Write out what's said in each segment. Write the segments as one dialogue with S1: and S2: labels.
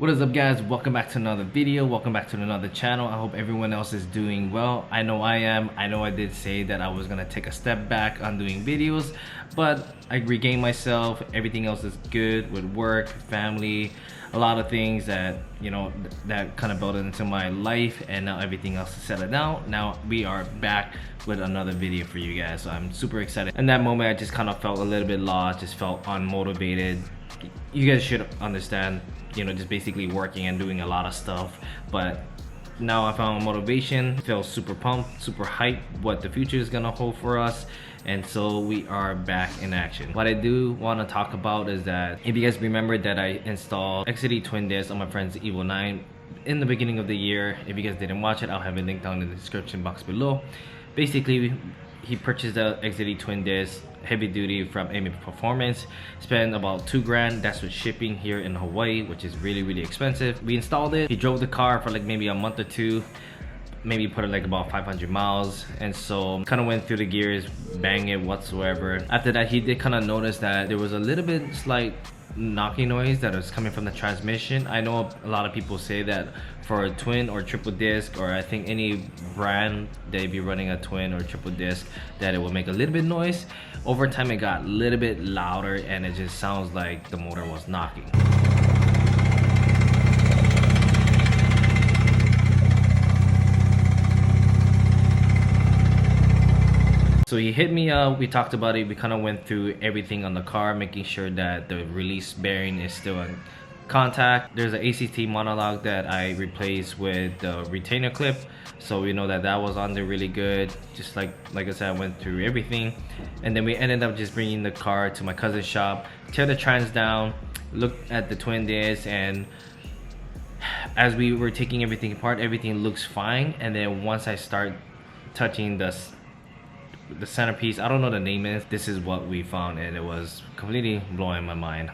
S1: What is up, guys? Welcome back to another video. Welcome back to another channel. I hope everyone else is doing well. I know I am. I know I did say that I was gonna take a step back on doing videos, but I regained myself. Everything else is good with work, family, a lot of things that that kind of built into my life, and now everything else is settled down. Now we are back with another video for you guys, so I'm super excited. In that moment I just kind of felt a little bit lost, just felt unmotivated. You guys should understand, just basically working and doing a lot of stuff, but now I found motivation, feel super pumped, super hyped what the future is gonna hold for us, and so we are back in action. What I do want to talk about is that if you guys remember that I installed Exedy twin disc on my friend's Evo 9 in the beginning of the year. If you guys didn't watch it, I'll have a link down in the description box below. Basically, he purchased the Exedy twin disc heavy duty from Performance, spent about $2 grand. That's with shipping here in Hawaii, which is really expensive. We installed it. He drove the car for like maybe a month or two, maybe put it like about 500 miles, and so kind of went through the gears, bang it whatsoever. After that, he did kind of notice that there was a little bit slight knocking noise that was coming from the transmission. I know a lot of people say that for a twin or triple disc, or I think any brand that if you're running a twin or triple disc, that it will make a little bit noise. Over time it got a little bit louder and it just sounds like the motor was knocking. So he hit me up, we talked about it, we kind of went through everything on the car, making sure that the release bearing is still in contact. There's an ACT monologue that I replaced with the retainer clip, so we know that that was on there really good. Just like I said, I went through everything, and then we ended up just bringing the car to my cousin's shop, tear the trans down, look at the twin disc, and as we were taking everything apart, everything looks fine. And then once I start touching the centerpiece, I don't know the name is, this is what we found, and it was completely blowing my mind.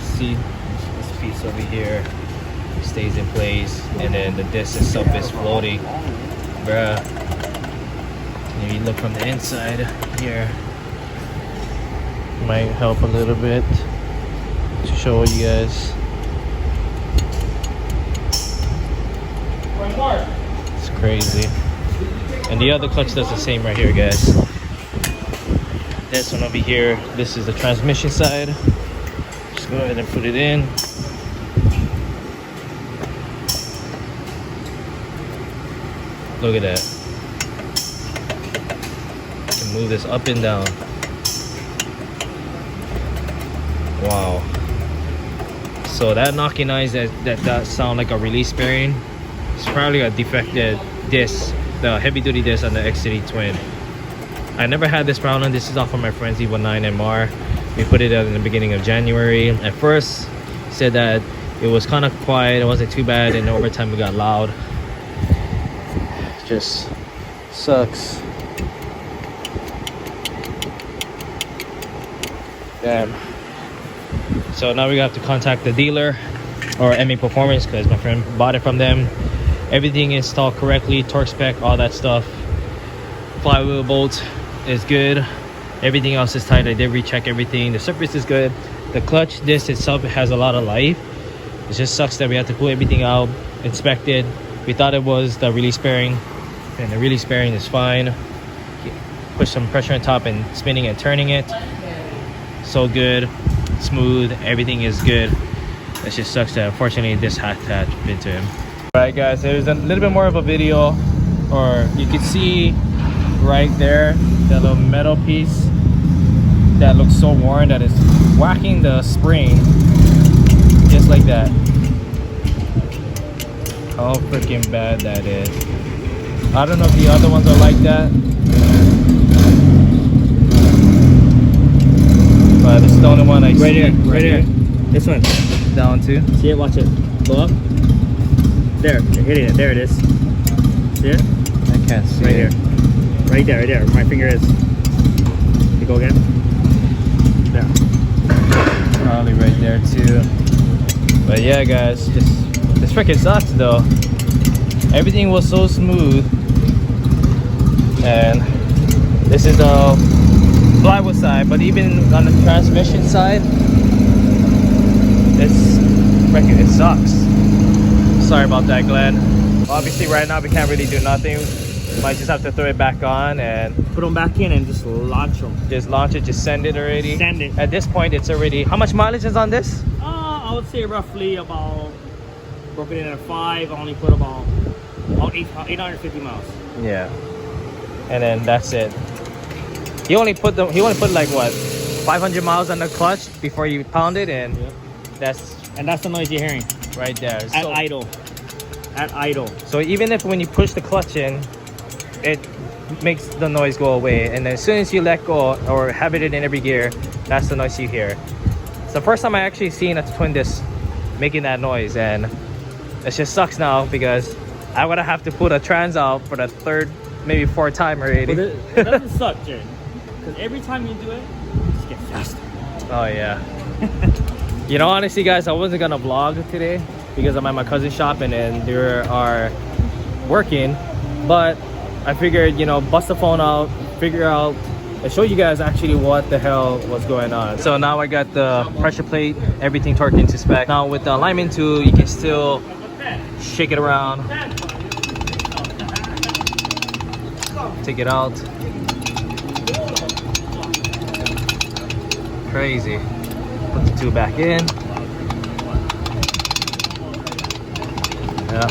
S1: See this piece over here stays in place, and then the disc itself is floating, bruh. If you look from the inside here, might help a little bit to show you guys. It's crazy. And the other clutch does the same right here, guys. This one over here, this is the transmission side. Just go ahead and put it in. Look at that. You can move this up and down. Wow. So that knocking noise that sound like a release bearing, it's probably a defected disc, the heavy duty disc on the Exedy twin. I never had this problem. This is off of my friend's Evo 9 MR. We put it out in the beginning of January. At first, said that it was kind of quiet, it wasn't too bad, and over time it got loud. It just sucks. Damn. So now we have to contact the dealer or Performance, because my friend bought it from them. Everything installed correctly, torque spec, all that stuff. Flywheel bolt is good. Everything else is tight. I did recheck everything. The surface is good. The clutch disc itself has a lot of life. It just sucks that we have to pull everything out, inspect it. We thought it was the release bearing, and the release bearing is fine. Push some pressure on top and spinning and turning it. So good. smooth, everything is good. It just sucks that unfortunately this had to happen to him. Alright guys, there's a little bit more of a video, or you can see right there that little metal piece that looks so worn that it's whacking the spring just like that. How freaking bad that is. I don't know if the other ones are like that, but this is the only one I see.
S2: Right here. This one.
S1: Down too.
S2: See it? Watch it. Go up. There. You're hitting it. There it is. See it?
S1: I can't see
S2: right
S1: it.
S2: Here. Right there. Right there. My finger is. You go again. There.
S1: Probably right there too. But yeah, guys, this freaking sucks though. Everything was so smooth, and this is the plywood side, but even on the transmission side, it sucks. Sorry about that, Glenn. Obviously right now we can't really do nothing. Might just have to throw it back on and
S2: put them back in and just launch them.
S1: Just launch it, just send it already.
S2: Send it.
S1: At this point it's already, how much mileage is on this?
S2: I would say roughly about, broken in at 5, I only put about 850 miles.
S1: Yeah. And then that's it. He only put like what, 500 miles on the clutch before you pound it, and
S2: yep.
S1: that's
S2: the noise you're hearing
S1: right there.
S2: At idle.
S1: So even if when you push the clutch in, it makes the noise go away, and then as soon as you let go or have it in every gear, that's the noise you hear. It's the first time I actually seen a twin disc making that noise, and it just sucks now because I would have to put a trans out for the third, maybe fourth time already.
S2: But it doesn't suck, Jared, because every time you do it, you just get faster.
S1: Oh yeah. You know, honestly guys, I wasn't gonna vlog today because I'm at my cousin's shop and then they are working, but I figured, you know, bust the phone out, figure out and show you guys actually what the hell was going on. So now I got the pressure plate, everything torqued into spec. Now with the alignment tool, you can still shake it around, take it out. Crazy. Put the tool back in. Yeah.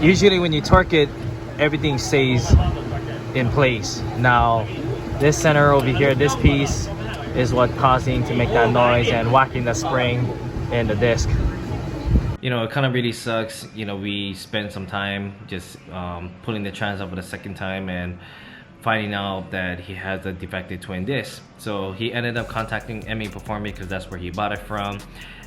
S1: Usually when you torque it, everything stays in place. Now this center over here, this piece is what causing to make that noise and whacking the spring in the disc. You know, it kind of really sucks. You know, we spent some time just pulling the trans out for the second time and finding out that he has a defective twin disc. So he ended up contacting MA Performance because that's where he bought it from.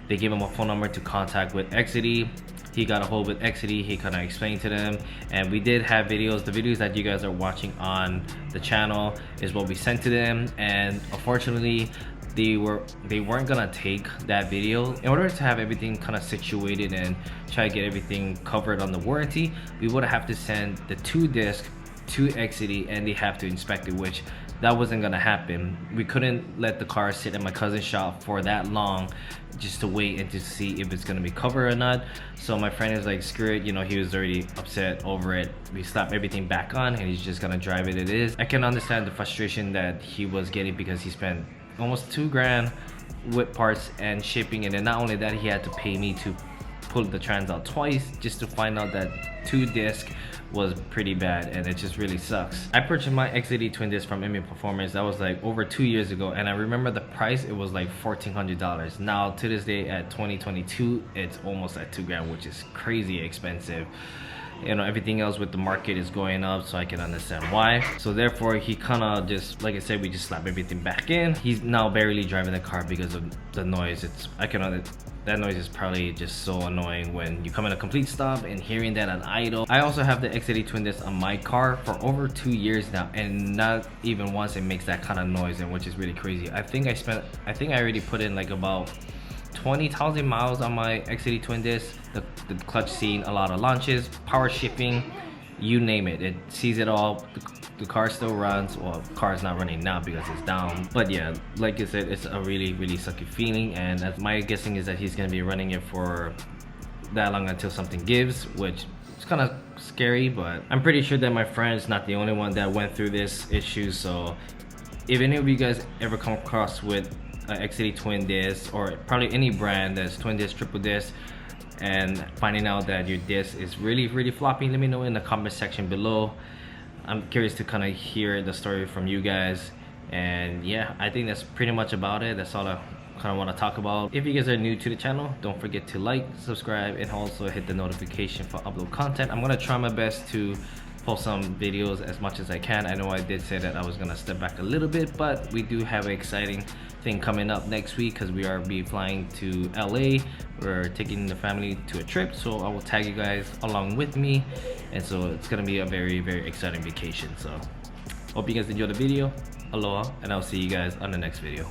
S1: They gave him a phone number to contact with Exedy. He got a hold with Exedy. He kind of explained to them, and we did have videos. The videos that you guys are watching on the channel is what we sent to them, and unfortunately they weren't gonna take that video. In order to have everything kind of situated and try to get everything covered on the warranty, we would have to send the 2 discs to Exedy and they have to inspect it, which that wasn't gonna happen. We couldn't let the car sit at my cousin's shop for that long just to wait and to see if it's gonna be covered or not. So my friend is like, screw it, you know, he was already upset over it. We slapped everything back on and he's just gonna drive it. It is. I can understand the frustration that he was getting because he spent almost $2 grand with parts and shipping, and then not only that, he had to pay me to pull the trans out twice just to find out that 2 disc was pretty bad, and it just really sucks. I purchased my Exedy twin disc from MA Performance. That was like over 2 years ago, and I remember the price, it was like $1,400. Now to this day at 2022, it's almost at $2 grand, which is crazy expensive. You know, everything else with the market is going up, so I can understand why. So therefore he kind of just, like I said, we just slap everything back in. He's now barely driving the car because of the noise. That noise is probably just so annoying when you come in a complete stop and hearing that on idle. I also have the Exedy twin disc on my car for over 2 years now, and not even once it makes that kind of noise, and which is really crazy. I think I already put in like about 20,000 miles on my Exedy twin disc. The clutch seen a lot of launches, power shifting, you name it. It sees it all. The car still runs. Well, the car is not running now because it's down. But yeah, like I said, it's a really, really sucky feeling. And as my guessing is that he's gonna be running it for that long until something gives, which is kind of scary. But I'm pretty sure that my friend is not the only one that went through this issue. So if any of you guys ever come across with Exedy twin disc, or probably any brand that's twin disc, triple disc, and finding out that your disc is really floppy, let me know in the comment section below. I'm curious to kind of hear the story from you guys. And yeah, I think that's pretty much about it. That's all I kind of want to talk about. If you guys are new to the channel, don't forget to like, subscribe, and also hit the notification for upload content. I'm gonna try my best to post some videos as much as I can. I know I did say that I was gonna step back a little bit, but we do have an exciting thing coming up next week because we are flying to LA. We're taking the family to a trip, so I will tag you guys along with me, and so it's gonna be a very exciting vacation. So hope you guys enjoyed the video. Aloha, and I'll see you guys on the next video.